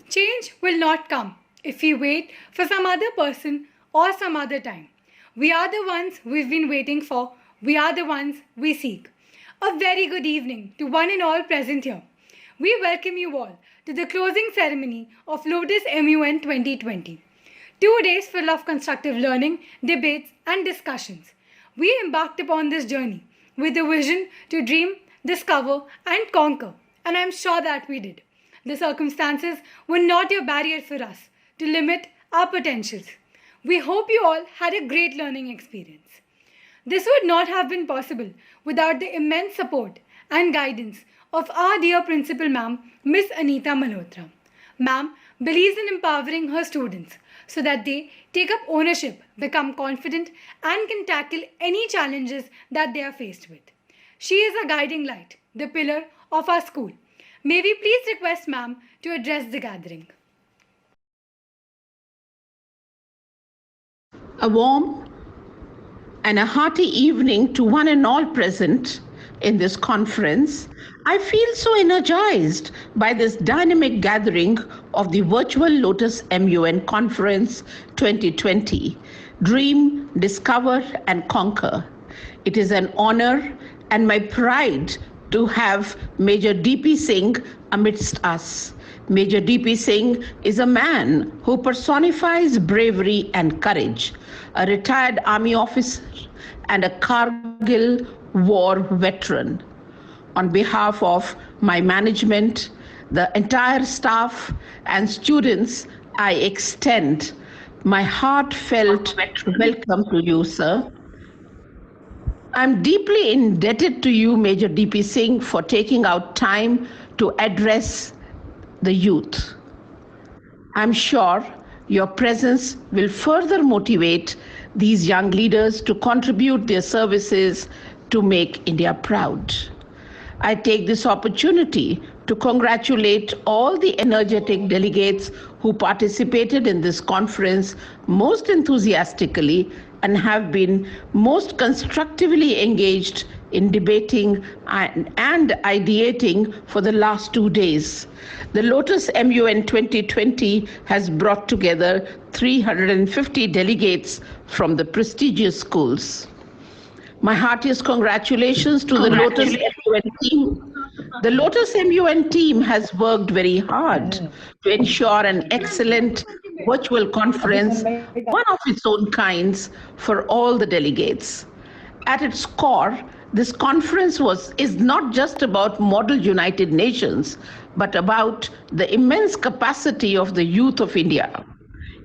Change will not come if we wait for some other person or some other time. We are the ones we've been waiting for. We are the ones we seek. A very good evening to one and all present here. We welcome you all to the closing ceremony of Lotus MUN 2020. 2 days full of constructive learning, debates, and discussions. We embarked upon this journey with a vision to dream, discover, and conquer, and I'm sure that we did. The circumstances were not a barrier for us to limit our potentials. We hope you all had a great learning experience. This would not have been possible without the immense support and guidance of our dear Principal Ma'am, Miss Anita Malhotra. Ma'am believes in empowering her students so that they take up ownership, become confident, and can tackle any challenges that they are faced with. She is a guiding light, the pillar of our school. May we please request Ma'am to address the gathering. A warm and a hearty evening to one and all present in this conference. I feel so energized by this dynamic gathering of the virtual Lotus MUN Conference 2020, Dream, Discover and Conquer. It is an honor and my pride to have Major D.P. Singh amidst us. Major D.P. Singh is a man who personifies bravery and courage, a retired army officer and a Kargil war veteran. On behalf of my management, the entire staff and students, I extend my heartfelt welcome to you, sir. I'm deeply indebted to you, Major D.P. Singh, for taking out time to address the youth. I'm sure your presence will further motivate these young leaders to contribute their services to make India proud. I take this opportunity to congratulate all the energetic delegates who participated in this conference most enthusiastically and have been most constructively engaged in debating and ideating for the last 2 days. The Lotus MUN 2020 has brought together 350 delegates from the prestigious schools. My heartiest congratulations to the Lotus MUN team. The Lotus MUN team has worked very hard to ensure an excellent virtual conference, one of its own kinds, for all the delegates. At its core, this conference is not just about Model United Nations, but about the immense capacity of the youth of India.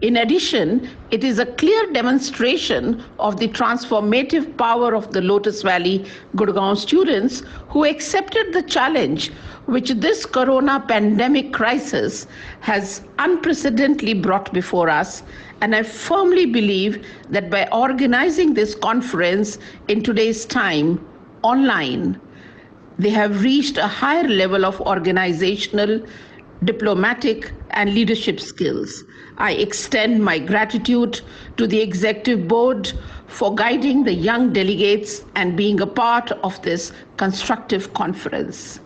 In addition, it is a clear demonstration of the transformative power of the Lotus Valley Gurgaon students who accepted the challenge which this corona pandemic crisis has unprecedentedly brought before us. And I firmly believe that by organizing this conference in today's time, online, they have reached a higher level of organizational, diplomatic, and leadership skills. I extend my gratitude to the Executive Board for guiding the young delegates and being a part of this constructive conference.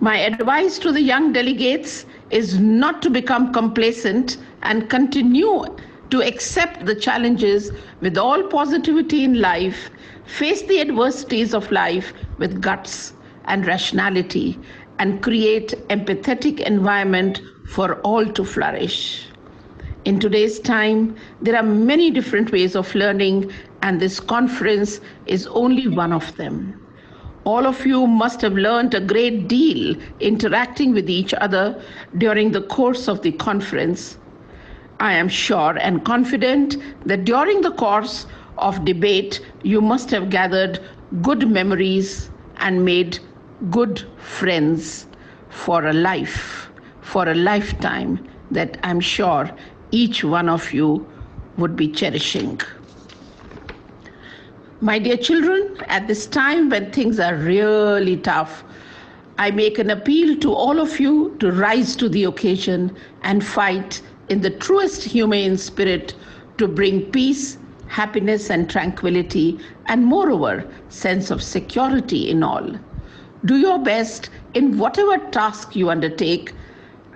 My advice to the young delegates is not to become complacent and continue to accept the challenges with all positivity in life, face the adversities of life with guts and rationality, and create empathetic environment for all to flourish. In today's time, there are many different ways of learning, and this conference is only one of them. All of you must have learned a great deal interacting with each other during the course of the conference. I am sure and confident that during the course of debate, you must have gathered good memories and made good friends for a life, for a lifetime that I'm sure each one of you would be cherishing. My dear children, at this time when things are really tough, I make an appeal to all of you to rise to the occasion and fight in the truest humane spirit to bring peace, happiness, and tranquility, and moreover, sense of security in all. Do your best in whatever task you undertake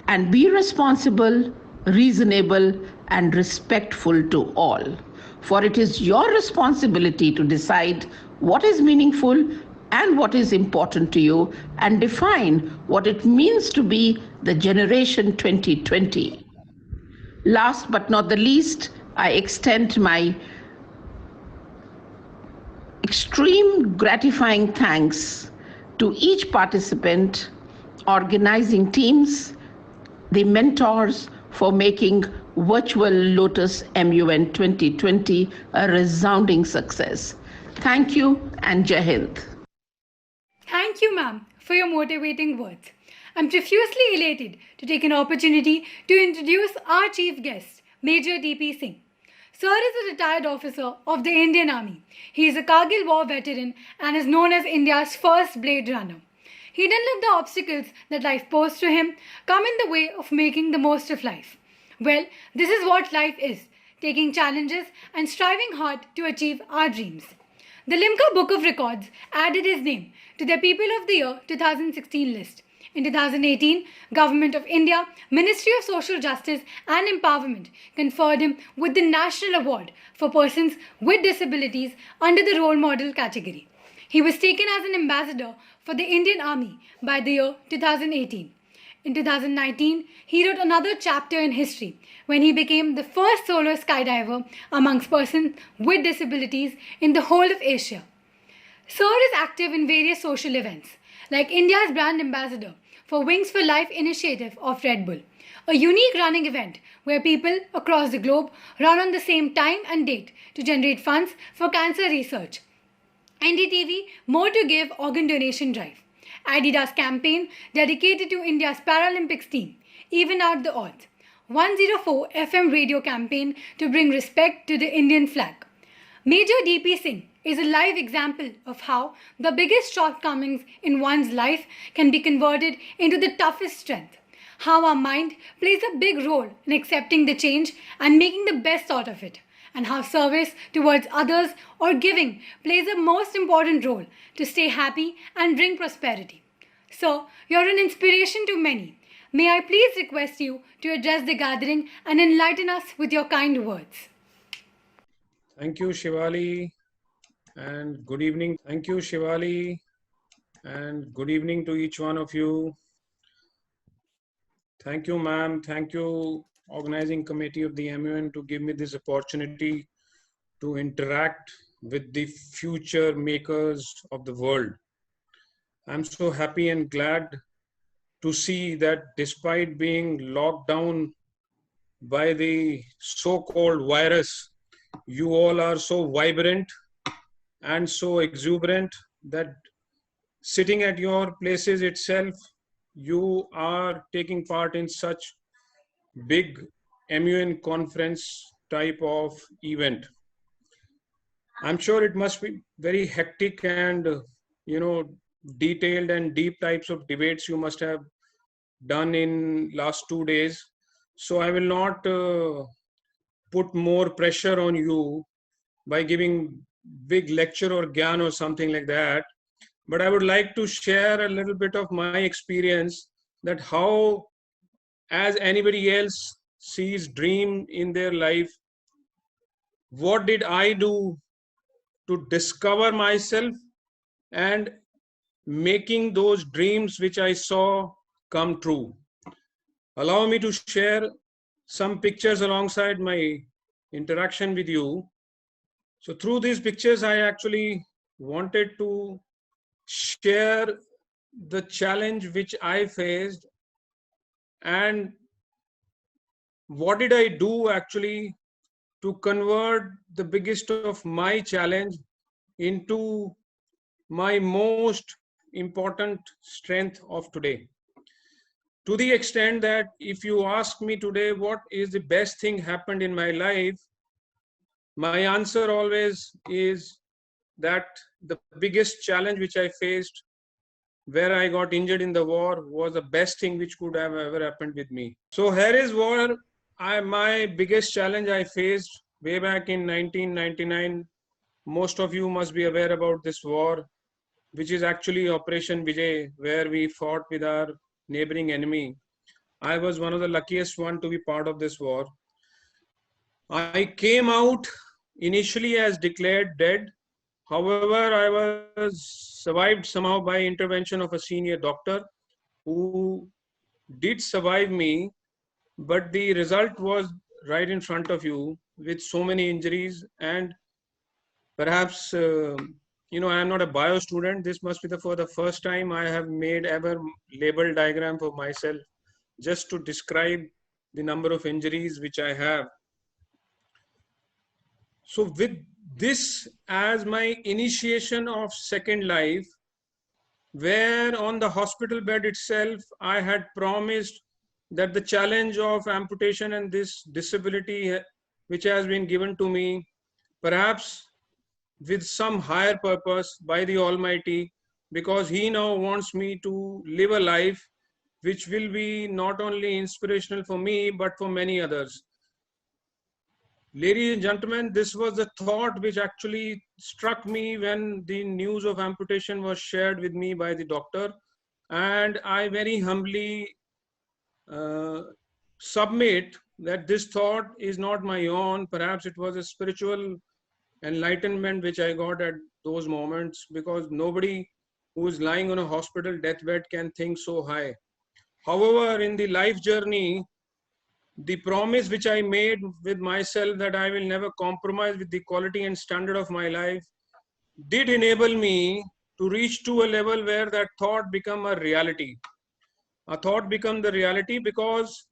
and be responsible, reasonable, and respectful to all. For it is your responsibility to decide what is meaningful and what is important to you and define what it means to be the generation 2020. Last but not the least, I extend my extreme gratifying thanks to each participant, organizing teams, the mentors for making virtual Lotus MUN 2020 a resounding success. Thank you and Jai Hind. Thank you, ma'am, for your motivating words. I'm profusely elated to take an opportunity to introduce our chief guest, Major D.P. Singh. Sir is a retired officer of the Indian Army. He is a Kargil War veteran and is known as India's first Blade Runner. He didn't let the obstacles that life posed to him come in the way of making the most of life. Well, this is what life is, taking challenges and striving hard to achieve our dreams. The Limca Book of Records added his name to their People of the Year 2016 list. In 2018, Government of India, Ministry of Social Justice and Empowerment conferred him with the National Award for Persons with Disabilities under the Role Model category. He was taken as an ambassador for the Indian Army by the year 2018. In 2019, he wrote another chapter in history when he became the first solo skydiver amongst persons with disabilities in the whole of Asia. Sir is active in various social events, like India's brand ambassador for Wings for Life initiative of Red Bull, a unique running event where people across the globe run on the same time and date to generate funds for cancer research. NDTV More to Give organ donation drive. Adidas campaign dedicated to India's Paralympics team, Even Out the Odds. 104 FM radio campaign to bring respect to the Indian flag. Major D.P. Singh is a live example of how the biggest shortcomings in one's life can be converted into the toughest strength. How our mind plays a big role in accepting the change and making the best out of it. And how service towards others or giving plays a most important role to stay happy and bring prosperity. So, you're an inspiration to many. May I please request you to address the gathering and enlighten us with your kind words. Thank you, Shivali, and good evening. Thank you, Shivali, and good evening to each one of you. Thank you, ma'am. Thank you, organizing committee of the MUN, to give me this opportunity to interact with the future makers of the world. I'm so happy and glad to see that despite being locked down by the so-called virus, you all are so vibrant and so exuberant that sitting at your places itself, you are taking part in such big MUN conference type of event. I'm sure it must be very hectic and, detailed and deep types of debates you must have done in last 2 days. So I will not put more pressure on you by giving big lecture or gyan or something like that. But I would like to share a little bit of my experience, that how, as anybody else sees dream in their life, what did I do to discover myself and making those dreams which I saw come true. Allow me to share some pictures alongside my interaction with you. So through these pictures, I actually wanted to share the challenge which I faced and what did I do actually to convert the biggest of my challenge into my most important strength of today. To the extent that if you ask me today what is the best thing happened in my life, my answer always is that the biggest challenge which I faced, where I got injured in the war, was the best thing which could have ever happened with me. So here is where my biggest challenge I faced way back in 1999. Most of you must be aware about this war, which is actually Operation Vijay, where we fought with our neighboring enemy. I was one of the luckiest one to be part of this war. I came out initially as declared dead. However, I was survived somehow by intervention of a senior doctor who did survive me, but the result was right in front of you with so many injuries. And perhaps, I am not a bio student. This must be for the first time I have made ever label diagram for myself just to describe the number of injuries which I have. So with this as my initiation of second life, where on the hospital bed itself, I had promised that the challenge of amputation and this disability which has been given to me, perhaps with some higher purpose by the Almighty, because He now wants me to live a life which will be not only inspirational for me, but for many others. Ladies and gentlemen, this was the thought which actually struck me when the news of amputation was shared with me by the doctor. And I very humbly submit that this thought is not my own. Perhaps it was a spiritual enlightenment which I got at those moments, because nobody who is lying on a hospital deathbed can think so high. However, in the life journey, the promise which I made with myself that I will never compromise with the quality and standard of my life did enable me to reach to a level where that thought become a reality. A thought become the reality because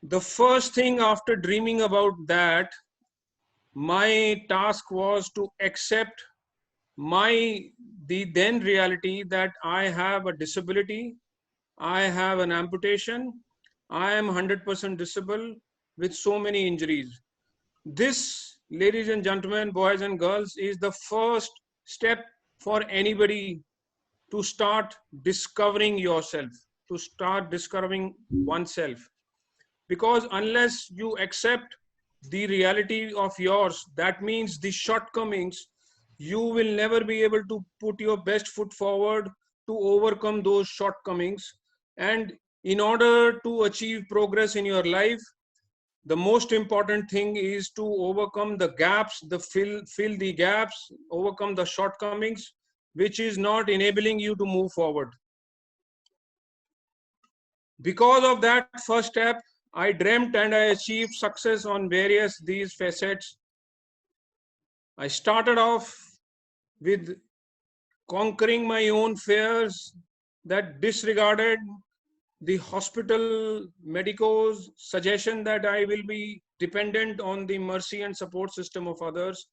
the first thing after dreaming about that, my task was to accept the then reality that I have a disability, I have an amputation, I am 100% disabled with so many injuries. This, ladies and gentlemen, boys and girls, is the first step for anybody to start discovering yourself, to start discovering oneself. Because unless you accept the reality of yours, that means the shortcomings, you will never be able to put your best foot forward to overcome those shortcomings. And in order to achieve progress in your life, the most important thing is to overcome the gaps, fill the gaps, overcome the shortcomings, which is not enabling you to move forward. Because of that first step, I dreamt and I achieved success on various these facets. I started off with conquering my own fears that disregarded the hospital medicos suggestion that I will be dependent on the mercy and support system of others.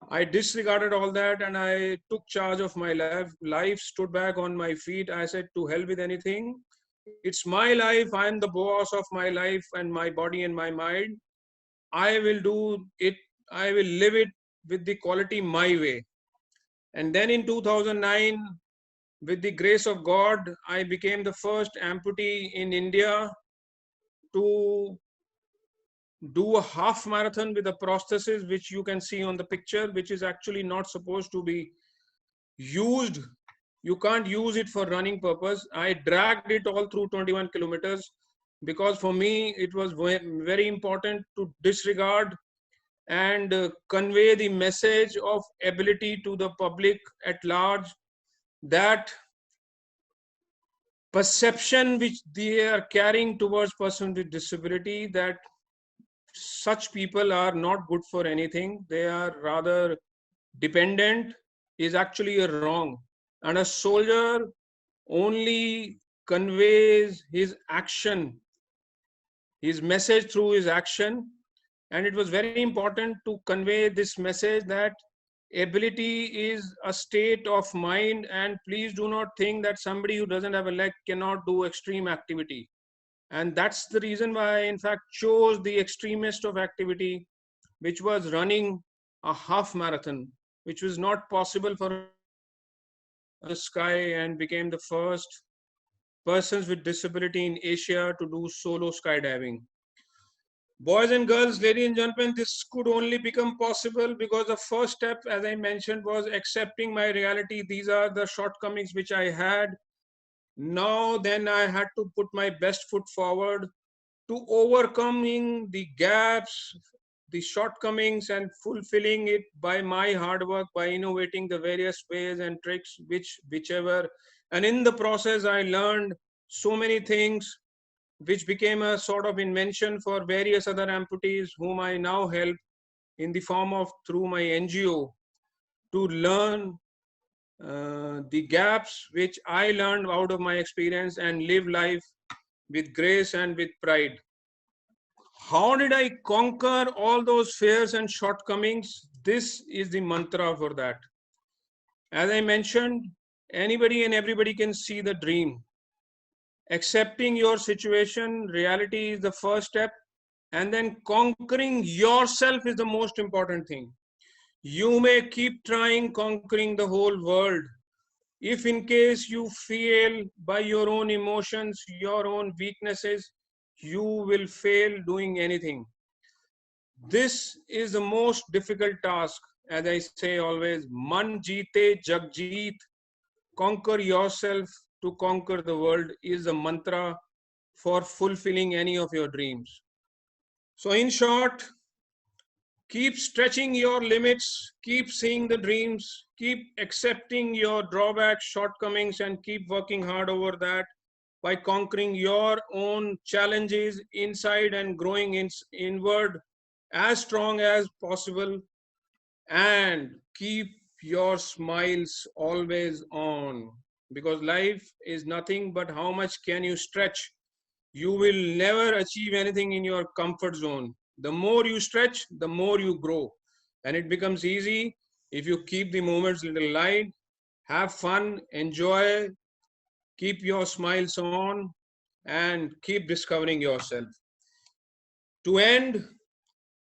I disregarded all that and I took charge of my life, stood back on my feet. I said, to hell with anything. It's my life. I am the boss of my life and my body and my mind. I will do it. I will live it with the quality my way. And then in 2009, with the grace of God, I became the first amputee in India to do a half marathon with a prosthesis, which you can see on the picture, which is actually not supposed to be used. You can't use it for running purpose. I dragged it all through 21 kilometers because for me, it was very important to disregard and convey the message of ability to the public at large, that perception which they are carrying towards persons with disability, that such people are not good for anything, they are rather dependent, is actually a wrong. And a soldier only conveys his action, his message through his action. And it was very important to convey this message that ability is a state of mind, and please do not think that somebody who doesn't have a leg cannot do extreme activity. And that's the reason why I in fact chose the extremist of activity, which was running a half marathon, which was not possible for the sky, and became the first persons with disability in Asia to do solo skydiving. Boys and girls, ladies and gentlemen, this could only become possible because the first step, as I mentioned, was accepting my reality. These are the shortcomings which I had. Now then I had to put my best foot forward to overcoming the gaps, the shortcomings, and fulfilling it by my hard work, by innovating the various ways and tricks, whichever. And in the process, I learned so many things, which became a sort of invention for various other amputees whom I now help in the form of through my NGO to learn the gaps which I learned out of my experience and live life with grace and with pride. How did I conquer all those fears and shortcomings? This is the mantra for that. As I mentioned, anybody and everybody can see the dream. Accepting your situation, reality is the first step, and then conquering yourself is the most important thing. You may keep trying conquering the whole world. If in case you fail by your own emotions, your own weaknesses, you will fail doing anything. This is the most difficult task. As I say always, man jeete jag jeet. Conquer yourself to conquer the world is the mantra for fulfilling any of your dreams. So in short, keep stretching your limits, keep seeing the dreams, keep accepting your drawbacks, shortcomings, and keep working hard over that by conquering your own challenges inside and growing inward as strong as possible, and keep your smiles always on, because life is nothing but how much can you stretch. You will never achieve anything in your comfort zone. The more you stretch, the more you grow, and it becomes easy if you keep the moments little light, have fun, enjoy, keep your smiles on, and keep discovering yourself. To end,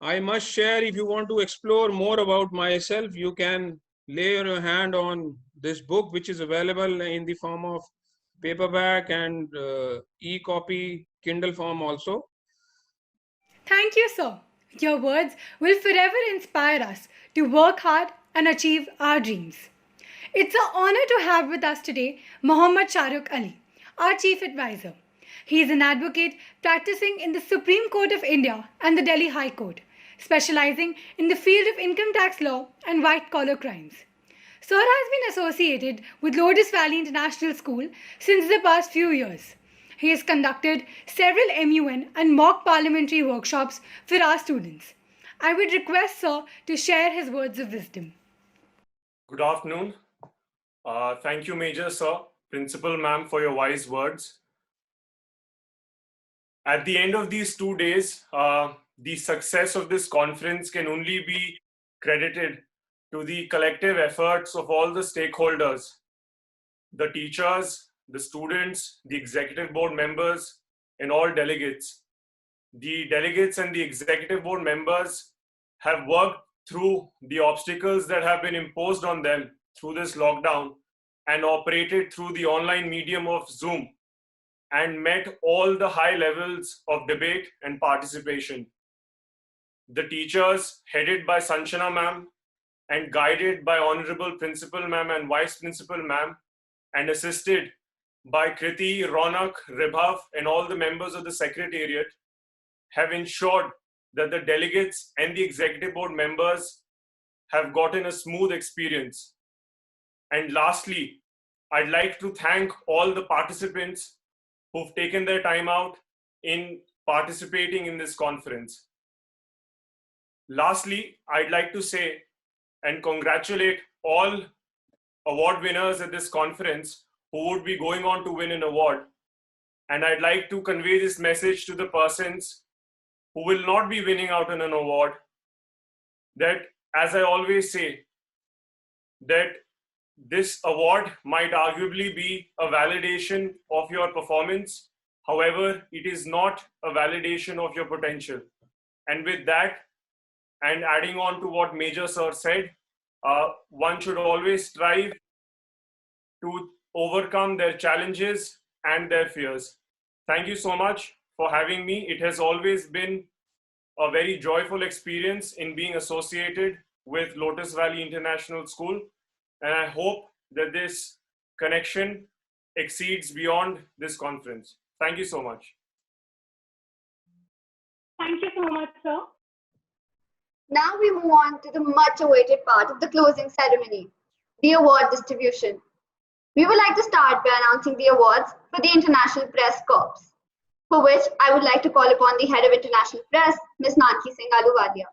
I must share, if you want to explore more about myself, you can lay your hand on this book, which is available in the form of paperback and e-copy, Kindle form also. Thank you, sir. Your words will forever inspire us to work hard and achieve our dreams. It's an honor to have with us today Mohammad Shahrukh Ali, our Chief Advisor. He is an advocate practicing in the Supreme Court of India and the Delhi High Court, specializing in the field of income tax law and white collar crimes. Sir has been associated with Lotus Valley International School since the past few years. He has conducted several MUN and mock parliamentary workshops for our students. I would request Sir to share his words of wisdom. Good afternoon. Thank you, Major Sir, Principal Ma'am, for your wise words. At the end of these 2 days, the success of this conference can only be credited to the collective efforts of all the stakeholders, the teachers, the students, the executive board members, and all delegates. The delegates and the executive board members have worked through the obstacles that have been imposed on them through this lockdown and operated through the online medium of Zoom and met all the high levels of debate and participation. The teachers, headed by Sanchana ma'am and guided by Honorable Principal ma'am and Vice Principal ma'am, and assisted by Kriti, Ronak, Ribhav, and all the members of the Secretariat, have ensured that the delegates and the executive board members have gotten a smooth experience. And lastly, I'd like to thank all the participants who've taken their time out in participating in this conference. Lastly, I'd like to say and congratulate all award winners at this conference who would be going on to win an award. And I'd like to convey this message to the persons who will not be winning out on an award, that, as I always say, that this award might arguably be a validation of your performance. However, it is not a validation of your potential. And with that, and adding on to what Major Sir said, one should always strive to overcome their challenges and their fears. Thank you so much for having me. It has always been a very joyful experience in being associated with Lotus Valley International School. And I hope that this connection exceeds beyond this conference. Thank you so much. Thank you so much, sir. Now we move on to the much awaited part of the closing ceremony, the award distribution. We would like to start by announcing the awards for the International Press Corps, for which I would like to call upon the Head of International Press, Ms. Nanki Singh Ahluwalia.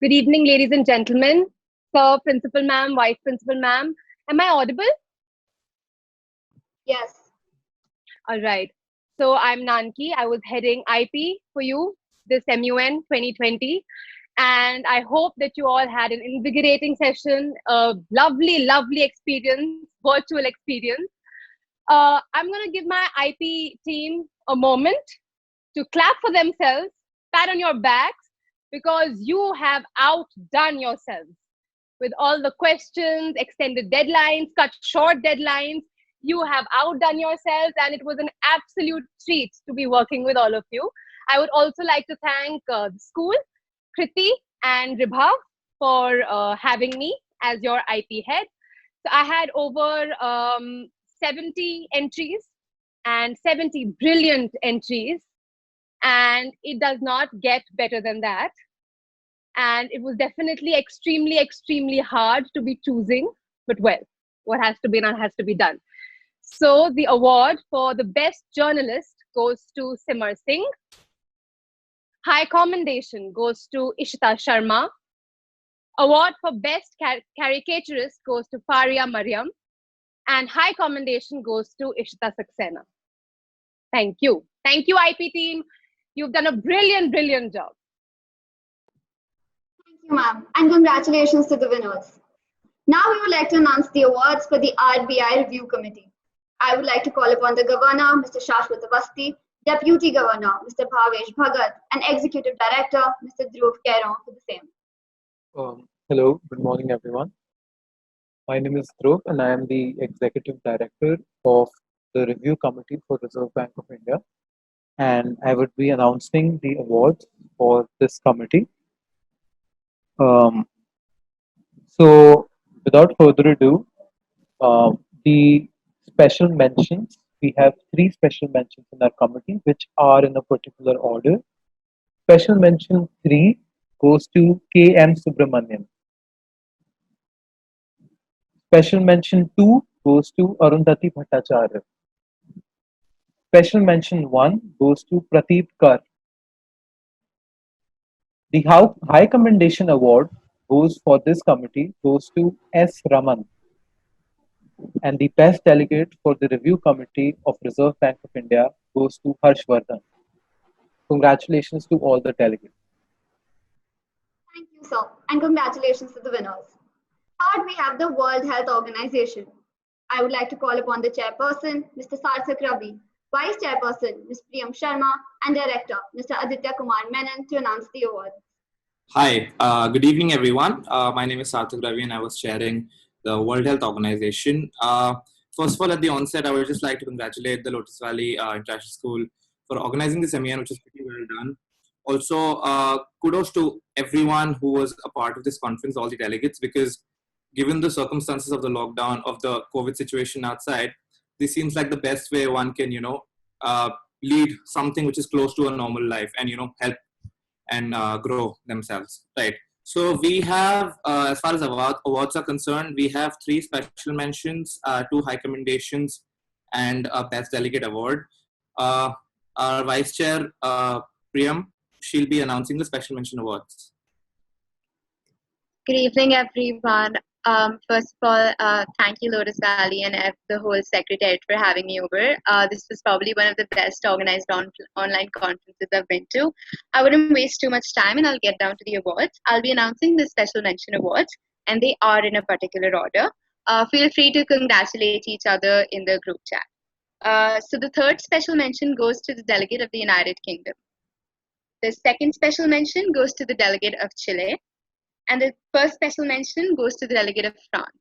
Good evening, ladies and gentlemen. Sir, Principal Ma'am, Vice Principal Ma'am. Am I audible? Yes. All right. So I'm Nanki. I was heading IP for you this MUN 2020. And I hope that you all had an invigorating session, a lovely, lovely experience, virtual experience. I'm going to give my IP team a moment to clap for themselves, pat on your backs, because you have outdone yourselves with all the questions, extended deadlines, cut short deadlines. You have outdone yourselves, and it was an absolute treat to be working with all of you. I would also like to thank the school, Kriti and Ribhav, for having me as your IP head. So I had over 70 entries and 70 brilliant entries, and it does not get better than that. And it was definitely extremely, extremely hard to be choosing, but well, what has to be done has to be done. So the award for the best journalist goes to Simar Singh. High commendation goes to Ishita Sharma. Award for best caricaturist goes to Faria Mariam. And high commendation goes to Ishita Saxena. Thank you. Thank you, IP team. You've done a brilliant, brilliant job. Thank you, ma'am, and congratulations to the winners. Now we would like to announce the awards for the RBI Review Committee. I would like to call upon the Governor, Mr. Shashwat Awasthi, Deputy Governor, Mr. Bhavesh Bhagat, and Executive Director, Mr. Dhruv Keron, for the same. Hello, good morning, everyone. My name is Dhruv, and I am the Executive Director of the Review Committee for Reserve Bank of India. And I would be announcing the awards for this committee. So, without further ado, the special mentions, we have 3 special mentions in our committee, which are in a particular order. Special mention 3 goes to K.M. Subramanian. Special mention 2 goes to Arundhati Bhattacharya. Special mention 1 goes to Prateep Kar. The High Commendation Award goes for this committee goes to S. Raman. And the best delegate for the review committee of Reserve Bank of India goes to Harshvardhan. Congratulations to all the delegates. Thank you, sir, and congratulations to the winners. Third, we have the World Health Organization. I would like to call upon the chairperson, Mr. Sarthak Ravi, vice chairperson, Ms. Priyam Sharma, and director, Mr. Aditya Kumar Menon, to announce the awards. Hi, good evening, everyone. My name is Sarthak Ravi, and I was chairing the World Health Organization. First of all, at the onset, I would just like to congratulate the Lotus Valley International School for organizing this MEN, which is pretty well done. Also, kudos to everyone who was a part of this conference, all the delegates, because given the circumstances of the lockdown, of the COVID situation outside, this seems like the best way one can, lead something which is close to a normal life and, help and grow themselves, right? So we have, as far as awards are concerned, we have 3 special mentions, 2 high commendations, and a best delegate award. Our vice chair, Priyam, she'll be announcing the special mention awards. Good evening, everyone. First of all, thank you, Lotus Valley and the whole secretariat for having me over. This was probably one of the best organized online conferences I've been to. I wouldn't waste too much time, and I'll get down to the awards. I'll be announcing the special mention awards, and they are in a particular order. Feel free to congratulate each other in the group chat. So the third special mention goes to the delegate of the United Kingdom. The second special mention goes to the delegate of Chile. And the first special mention goes to the delegate of France.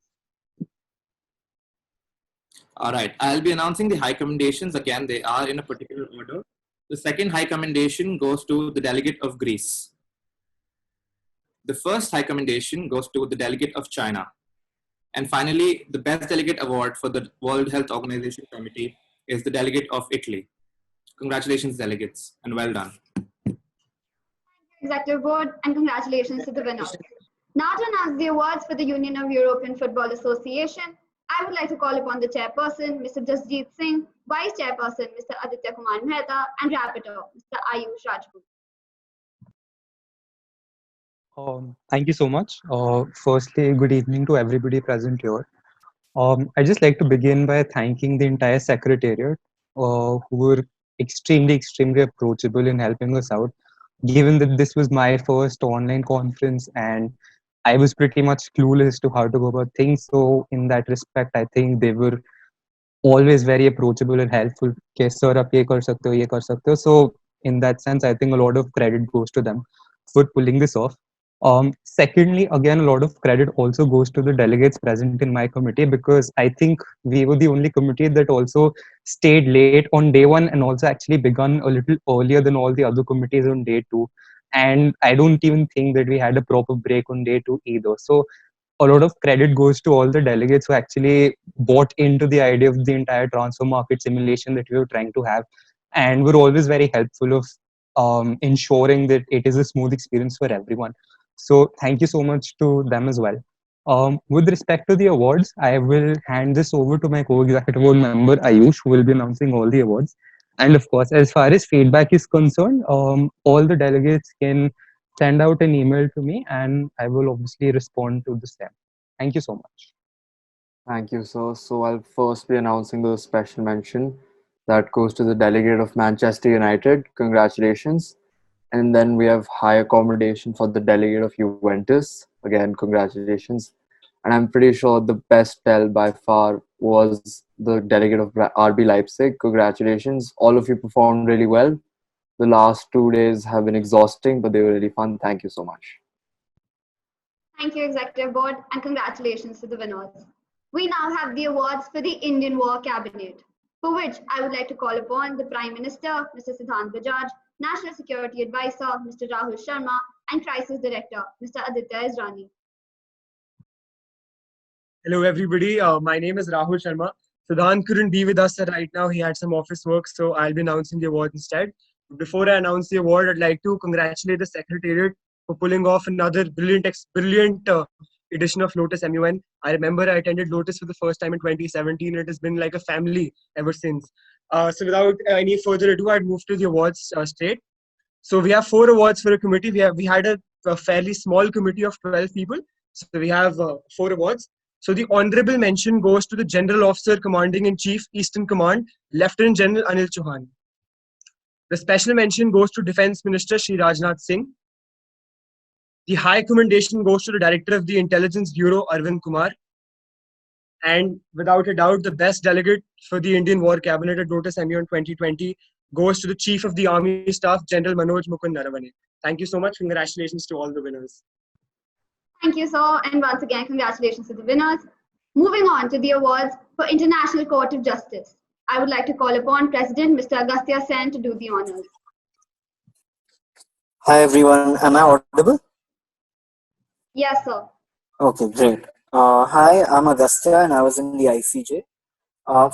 All right, I'll be announcing the high commendations. Again, they are in a particular order. The second high commendation goes to the delegate of Greece. The first high commendation goes to the delegate of China. And finally, the Best Delegate Award for the World Health Organization Committee is the Delegate of Italy. Congratulations, delegates, and well done. Executive Board, and congratulations to the winners. Now to announce the awards for the Union of European Football Association, I would like to call upon the chairperson, Mr. Jasjeet Singh, vice chairperson, Mr. Aditya Kumar Mehta, and rapporteur, Mr. Ayush Rajput. Thank you so much. Firstly, good evening to everybody present here. I'd just like to begin by thanking the entire secretariat who were extremely approachable in helping us out, given that this was my first online conference and I was pretty much clueless to how to go about things. So in that respect, I think they were always very approachable and helpful. Okay, sir, aap ye kar sakte ho, ye kar sakte ho. So in that sense, I think a lot of credit goes to them for pulling this off. Secondly, again, a lot of credit also goes to the delegates present in my committee, because I think we were the only committee that also stayed late on day one and also actually begun a little earlier than all the other committees on day two. And I don't even think that we had a proper break on day two either. So a lot of credit goes to all the delegates who actually bought into the idea of the entire transfer market simulation that we were trying to have, and were always very helpful of ensuring that it is a smooth experience for everyone. So thank you so much to them as well. With respect to the awards, I will hand this over to my co-executive board member Ayush, who will be announcing all the awards. And of course, as far as feedback is concerned, all the delegates can send out an email to me and I will obviously respond to the same. Thank you so much. Thank you, sir. So I'll first be announcing the special mention that goes to the delegate of Manchester United. Congratulations. And then we have high accommodation for the delegate of Juventus. Again, congratulations. And I'm pretty sure the best tell by far was the delegate of RB Leipzig. Congratulations. All of you performed really well. The last 2 days have been exhausting, but they were really fun. Thank you so much. Thank you, Executive Board, and congratulations to the winners. We now have the awards for the Indian War Cabinet, for which I would like to call upon the Prime Minister, Mr. Siddhant Bajaj, National Security Advisor, Mr. Rahul Sharma, and Crisis Director, Mr. Aditya Israni. Hello, everybody. My name is Rahul Sharma. Siddhant couldn't be with us right now. He had some office work, so I'll be announcing the award instead. Before I announce the award, I'd like to congratulate the Secretariat for pulling off another brilliant edition of Lotus MUN. I remember I attended Lotus for the first time in 2017. It has been like a family ever since. So without any further ado, I'd move to the awards straight. So we have 4 awards for a committee. We had a fairly small committee of 12 people. So we have 4 awards. So the honorable mention goes to the General Officer Commanding in Chief, Eastern Command, Lieutenant General Anil Chauhan. The special mention goes to Defense Minister Shri Rajnath Singh. The high commendation goes to the Director of the Intelligence Bureau, Arvind Kumar. And without a doubt, the best delegate for the Indian War Cabinet at Lotus MUN 2020 goes to the Chief of the Army Staff, General Manoj Mukund Narawane. Thank you so much. Congratulations to all the winners. Thank you, sir. And once again, congratulations to the winners. Moving on to the awards for International Court of Justice. I would like to call upon President Mr. Agastya Sen to do the honors. Hi, everyone. Am I audible? Yes, sir. Okay, great. Hi, I'm Agastya and I was in the ICJ.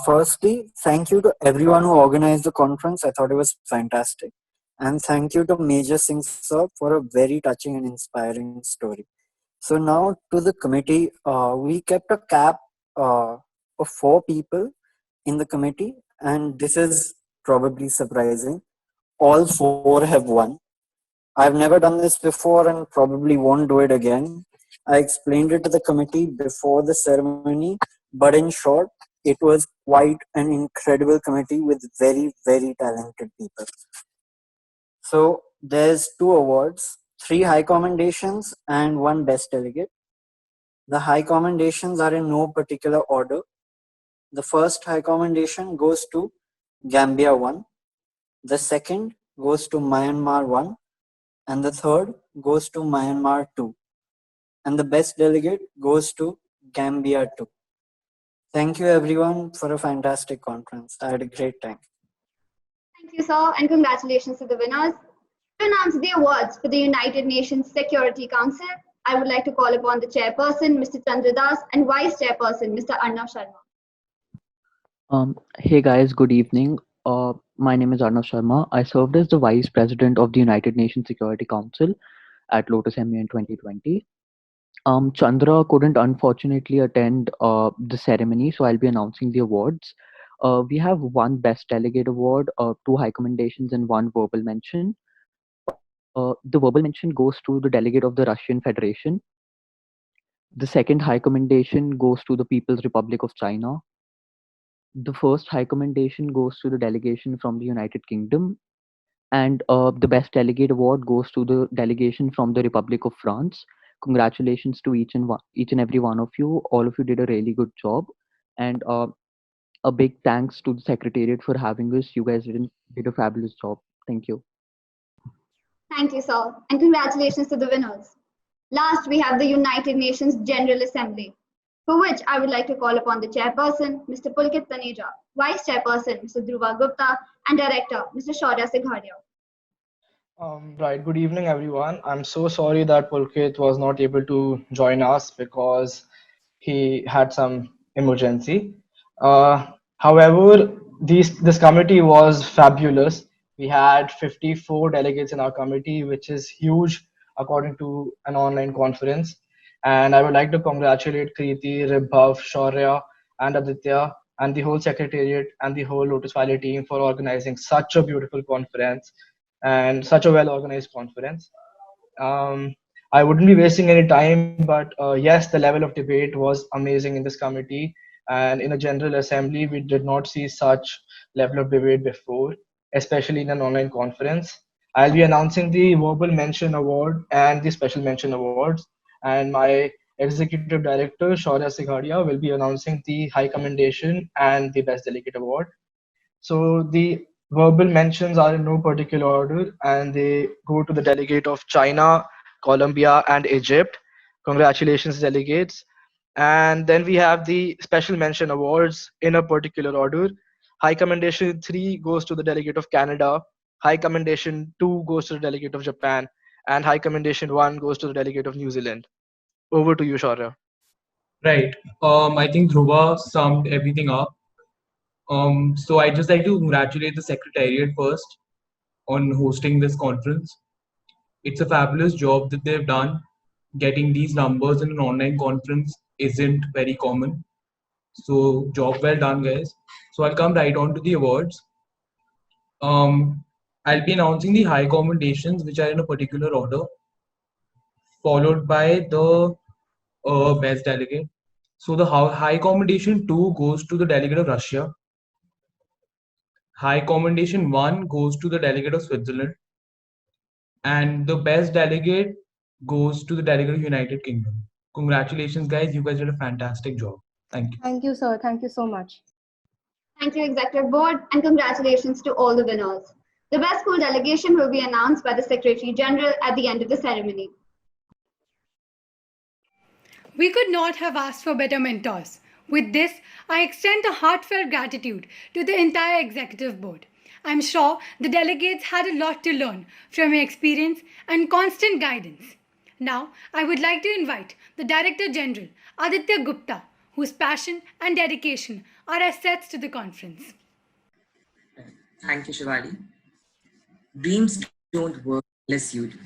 Firstly, thank you to everyone who organized the conference. I thought it was fantastic. And thank you to Major Singh sir for a very touching and inspiring story. So now to the committee, we kept a cap of 4 people in the committee, and this is probably surprising. All 4 have won. I've never done this before and probably won't do it again. I explained it to the committee before the ceremony, but in short, it was quite an incredible committee with very, very talented people. So there's 2 awards, 3 high commendations and 1 best delegate. The high commendations are in no particular order. The first high commendation goes to Gambia 1. The second goes to Myanmar 1. And the third goes to Myanmar 2. And the best delegate goes to Gambia 2. Thank you everyone for a fantastic conference. I had a great time. Thank you, sir, and congratulations to the winners. To announce the awards for the United Nations Security Council, I would like to call upon the chairperson, Mr. Chandradas, and vice chairperson, Mr. Arnav Sharma. Hey guys, good evening. My name is Arnav Sharma. I served as the Vice President of the United Nations Security Council at Lotus MUN 2020. Chandra couldn't unfortunately attend the ceremony, so I'll be announcing the awards. We have one Best Delegate Award, two High Commendations, and one Verbal Mention. The Verbal Mention goes to the Delegate of the Russian Federation. The second High Commendation goes to the People's Republic of China. The first High Commendation goes to the delegation from the United Kingdom. And the Best Delegate Award goes to the delegation from the Republic of France. Congratulations to each and every one of you. All of you did a really good job. And a big thanks to the Secretariat for having us. You guys did a fabulous job. Thank you. Thank you, sir, and congratulations to the winners. Last, we have the United Nations General Assembly, for which I would like to call upon the chairperson, Mr. Pulkit Taneja, vice chairperson, Mr. Dhruva Gupta, and director, Mr. Shaurya Sighadia. Right, good evening, everyone. I'm so sorry that Pulkit was not able to join us because he had some emergency. However, this committee was fabulous. We had 54 delegates in our committee, which is huge according to an online conference. And I would like to congratulate Kriti, Ribhav, Shaurya, and Aditya, and the whole secretariat and the whole Lotus Valley team for organizing such a beautiful conference and such a well-organized conference. I wouldn't be wasting any time, but yes, the level of debate was amazing in this committee. And in a General Assembly, we did not see such level of debate before, especially in an online conference. I'll be announcing the Verbal Mention Award and the Special Mention Awards. And my Executive Director, Shaurya Sighadia, will be announcing the High Commendation and the Best Delegate Award. So the verbal mentions are in no particular order, and they go to the delegate of China, Colombia, and Egypt. Congratulations, delegates. And then we have the special mention awards in a particular order. High Commendation 3 goes to the delegate of Canada. High Commendation 2 goes to the delegate of Japan. And High Commendation 1 goes to the delegate of New Zealand. Over to you, Shaurya. Right. I think Dhruva summed everything up. So I'd just like to congratulate the Secretariat first on hosting this conference. It's a fabulous job that they've done. Getting these numbers in an online conference isn't very common. So job well done, guys. So I'll come right on to the awards. I'll be announcing the high commendations, which are in a particular order, followed by the best delegate. So the high commendation 2 goes to the delegate of Russia. High commendation 1 goes to the delegate of Switzerland. And the best delegate goes to the delegate of United Kingdom. Congratulations, guys. You guys did a fantastic job. Thank you. Thank you, sir. Thank you so much. Thank you, Executive Board, and congratulations to all the winners. The best school delegation will be announced by the Secretary General at the end of the ceremony. We could not have asked for better mentors. With this, I extend a heartfelt gratitude to the entire Executive Board. I'm sure the delegates had a lot to learn from your experience and constant guidance. Now, I would like to invite the Director General, Aditya Gupta, whose passion and dedication are assets to the conference. Thank you, Shivali. Dreams don't work unless you do.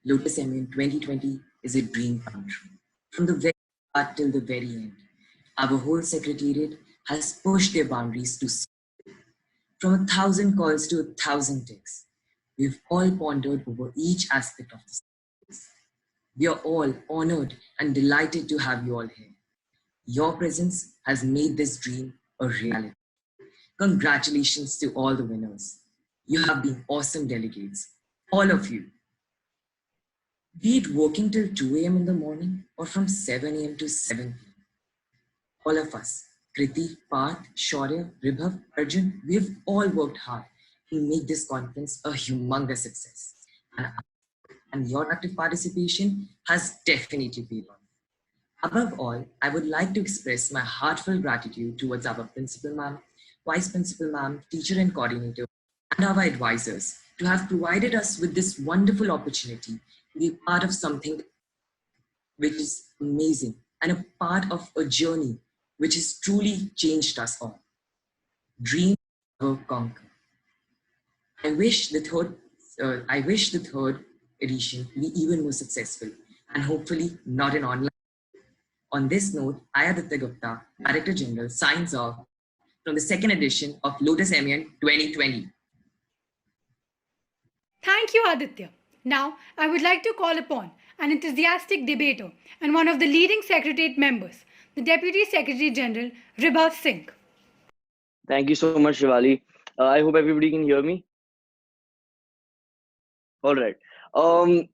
Lotus MUN 2020 is a dream come true. From the very start till the very end, our whole Secretariat has pushed their boundaries to from 1,000 calls to 1,000 texts. We've all pondered over each aspect of this. We are all honored and delighted to have you all here. Your presence has made this dream a reality. Congratulations to all the winners. You have been awesome delegates, all of you. Be it working till 2 a.m. in the morning or from 7 a.m. to 7 p.m. All of us, Kriti, Parth, Shaurya, Ribhav, Arjun, we have all worked hard to make this conference a humongous success. And your active participation has definitely paid off. Above all, I would like to express my heartfelt gratitude towards our Principal Ma'am, Vice Principal Ma'am, Teacher and Coordinator, and our advisors to have provided us with this wonderful opportunity to be part of something which is amazing and a part of a journey which has truly changed us all. Dream, conquer. I wish the third edition be even more successful and hopefully not in online. On this note, I, Aditya Gupta, Director General, signs off from the second edition of Lotus MEN 2020. Thank you, Aditya. Now, I would like to call upon an enthusiastic debater and one of the leading Secretariat members, the Deputy Secretary General, Ribhav Singh. Thank you so much, Shivali. I hope everybody can hear me. All right.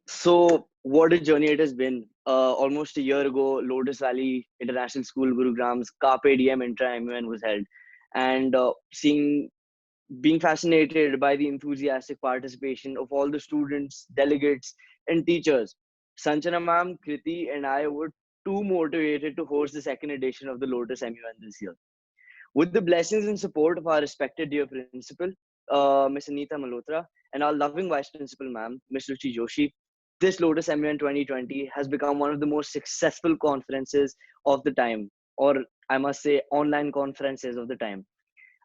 So what a journey it has been. Almost a year ago, Lotus Valley International School, Gurugram's Carpe Diem Intra-MUN was held. And being fascinated by the enthusiastic participation of all the students, delegates, and teachers, Sanchana ma'am, Kriti, and I were too motivated to host the second edition of the Lotus MUN this year. With the blessings and support of our respected dear principal, Ms. Anita Malhotra, and our loving vice principal, ma'am, Ms. Ruchi Joshi, this Lotus MUN 2020 has become one of the most successful conferences of the time, or I must say online conferences of the time.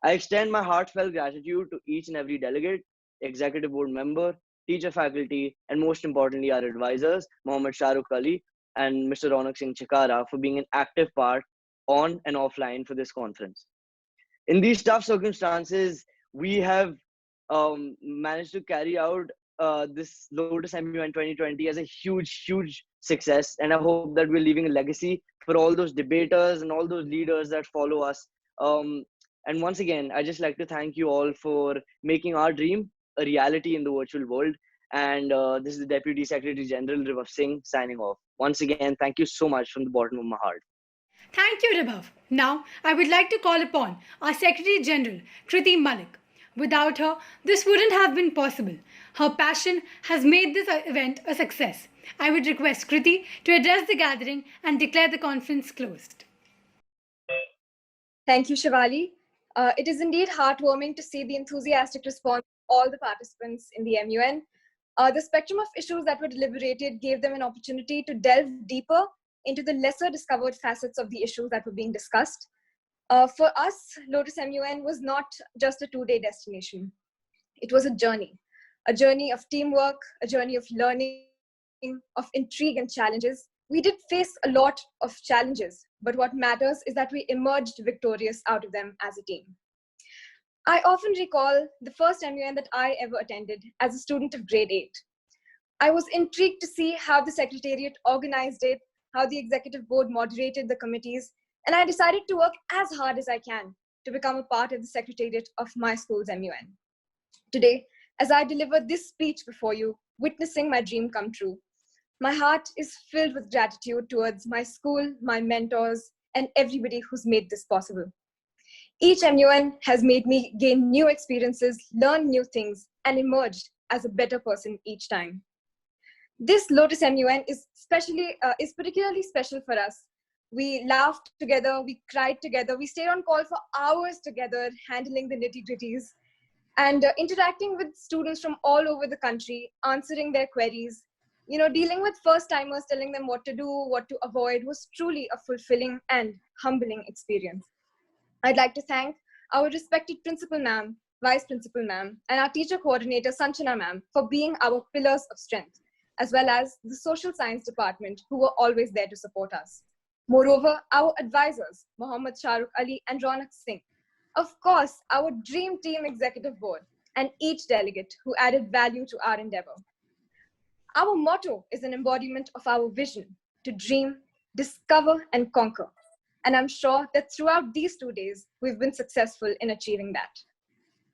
I extend my heartfelt gratitude to each and every delegate, executive board member, teacher faculty, and most importantly, our advisors, Mohammad Shahrukh Ali and Mr. Ronak Singh Chikara, for being an active part on and offline for this conference. In these tough circumstances, we have managed to carry out this Lotus MUN 2020 as a huge success. And I hope that we're leaving a legacy for all those debaters and all those leaders that follow us. And once again, I just like to thank you all for making our dream a reality in the virtual world. And this is the Deputy Secretary General, Ribhav Singh, signing off. Once again, thank you so much from the bottom of my heart. Thank you, Ribhav. Now, I would like to call upon our Secretary General, Kriti Malik. Without her, this wouldn't have been possible. Her passion has made this event a success. I would request Kriti to address the gathering and declare the conference closed. Thank you, Shivali. It is indeed heartwarming to see the enthusiastic response of all the participants in the MUN. The spectrum of issues that were deliberated gave them an opportunity to delve deeper into the lesser discovered facets of the issues that were being discussed. For us, Lotus MUN was not just a two-day destination. It was a journey of teamwork, a journey of learning, of intrigue and challenges. We did face a lot of challenges, but what matters is that we emerged victorious out of them as a team. I often recall the first MUN that I ever attended as a student of grade 8. I was intrigued to see how the Secretariat organized it, how the Executive Board moderated the committees, and I decided to work as hard as I can to become a part of the Secretariat of my school's MUN. Today, as I deliver this speech before you, witnessing my dream come true, my heart is filled with gratitude towards my school, my mentors, and everybody who's made this possible. Each MUN has made me gain new experiences, learn new things, and emerged as a better person each time. This Lotus MUN is particularly special for us. We laughed together, we cried together, we stayed on call for hours together, handling the nitty-gritties, and interacting with students from all over the country, answering their queries. You know, dealing with first-timers, telling them what to do, what to avoid was truly a fulfilling and humbling experience. I'd like to thank our respected principal ma'am, vice principal ma'am, and our teacher coordinator, Sanchana ma'am, for being our pillars of strength, as well as the social science department, who were always there to support us. Moreover, our advisors, Mohammad Shahrukh Ali and Ronak Singh. Of course, our dream team executive board, and each delegate who added value to our endeavor. Our motto is an embodiment of our vision to dream, discover, and conquer. And I'm sure that throughout these 2 days, we've been successful in achieving that.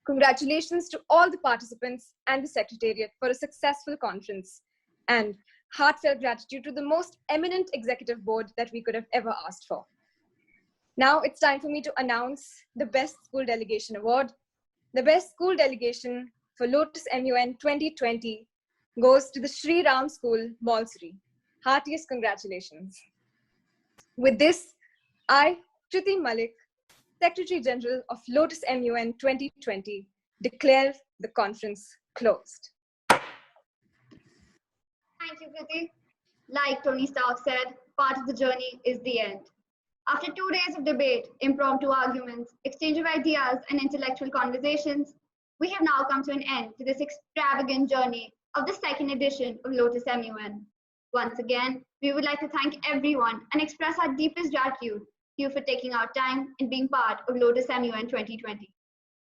Congratulations to all the participants and the Secretariat for a successful conference, and heartfelt gratitude to the most eminent executive board that we could have ever asked for. Now it's time for me to announce the Best School Delegation Award. The Best School Delegation for Lotus MUN 2020 goes to the Sri Ram School, Malsri. Heartiest congratulations. With this, I, Kriti Malik, Secretary General of Lotus MUN 2020, declare the conference closed. Thank you, Kriti. Like Tony Stark said, part of the journey is the end. After 2 days of debate, impromptu arguments, exchange of ideas, and intellectual conversations, we have now come to an end to this extravagant journey of the second edition of Lotus MUN. Once again, we would like to thank everyone and express our deepest gratitude to you for taking out time and being part of Lotus MUN 2020.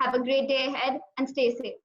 Have a great day ahead and stay safe.